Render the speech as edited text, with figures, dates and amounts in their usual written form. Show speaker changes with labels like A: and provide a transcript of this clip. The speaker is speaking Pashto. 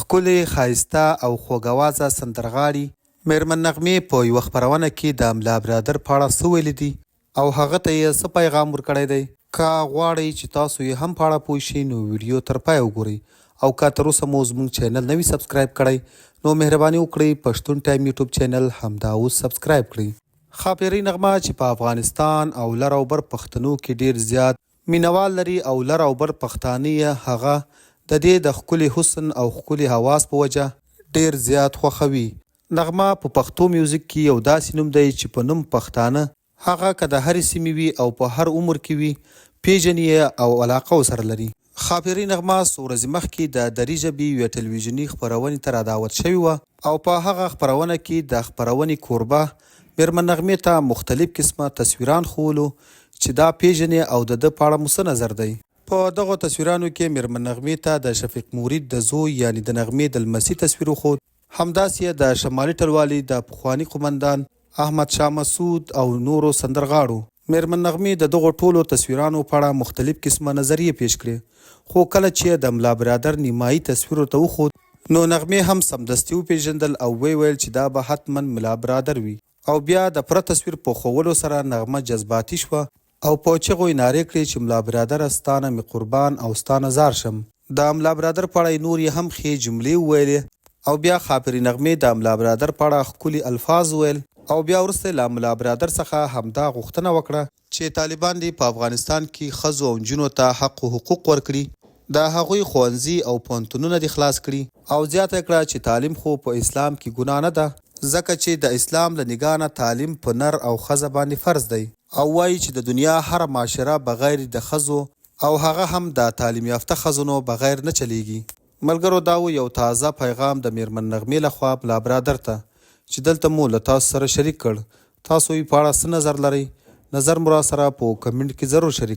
A: ښکلې، ښایسته او خوږوازه سندرغاړي میرمن نغمې په یوه خپرونه کې د ملا برادر په اړه څه ویلي دي او هغه ته یې څه پیغام ورکړی دی. که غواړئ چې تاسو یې هم په اړه پوه شئ نو ویډیو تر پایه وګورئ او که تر اوسه مو زموږ چینل نه وي سبسکرایب کړی نو مهرباني وکړئ پښتون ټایم یوټیوب چینل همدا اوس سبسکرایب کړئ. ښاپیرۍ نغمه چې په افغانستان او لر او بر پښتنو کې ډیر زیات مینوال لري او لر او بر پښتانه یې هغه د دې د ښکلي حسن او ښکلي حواس په وجه ډیر زیات خوښوي. نغمه په پښتو میوزیک کې یو داسې نوم دی چې په نوم پښتانه هغه که د هرې سیمې وي او په هر عمر کې وي پیژني او علاقه ورسره لري. ښاپیرۍ نغمه څو ورځې مخکې د دري ژبې یوې ټلویزیوني خپرونې ته رادعوت شوې وه او په هغه خپرونه کې د خپرونې کوربه میرمن نغمې ته مختلف قسمه تصویران ښولو چې دا پیژني او د ده په اړه مو څه نظر دی. په دغو تصویرانو کې میرمن نغمې ته د شفیق مرید د زوی یعنی د نغمې د لمسي تصویر وښود، همداسې د شمالي ټلوالې د پخواني قومندان احمد شاه مسعود او نورو سندرغاړو. میرمن نغمې د دغو ټولو تصویرانو په اړه مختلف قسمه نظریې پیش کړې، خو کله چې د ملا برادر نیمایي تصویر ورته وښود نو نغمې هم سمدستي وپیژندل او ویل چې دا به حتما ملا برادر وي او بیا د پوره تصویر په ښولو سره نغمه جذباتي شوه او په چغو یې نارې کړې چې ملا برادره ستانه مې قربان او ستانه زار شم. د ملا برادر په اړه نور یې هم ښې جملې وویلې او بیا ښاپیرۍ نغمې د ملا برادر په اړه ښکلي الفاظ وویل او بیا وروسته له ملا برادر څخه همدا غوښتنه وکړه چې طالبان دې په افغانستان کې ښځو او نجونو ته حق و حقوق ورکړي، د هغوی ښوونځي او پوهنتونونه دې خلاص کړي او زیاته کړه چې تعلیم خو په اسلام کې ګناه نه ده ځکه چې د اسلام له نګاه نه تعلیم په نر او ښځه باندې فرض دی او وایي چې د دنیا هره معاشره بغیر د ښځو او هغه هم د تعلیم یافته ښځو بغیر نه چلیږي. ملګرو دا و یو تازه پیغام د میرمن نغمې لخوا ملا برادر ته چې دلته مو له تاسو سره شریک کړ. تاسو یې په اړه څه نظر لرئ؟ نظر مو را سره په کمنټ کې ضرور شریک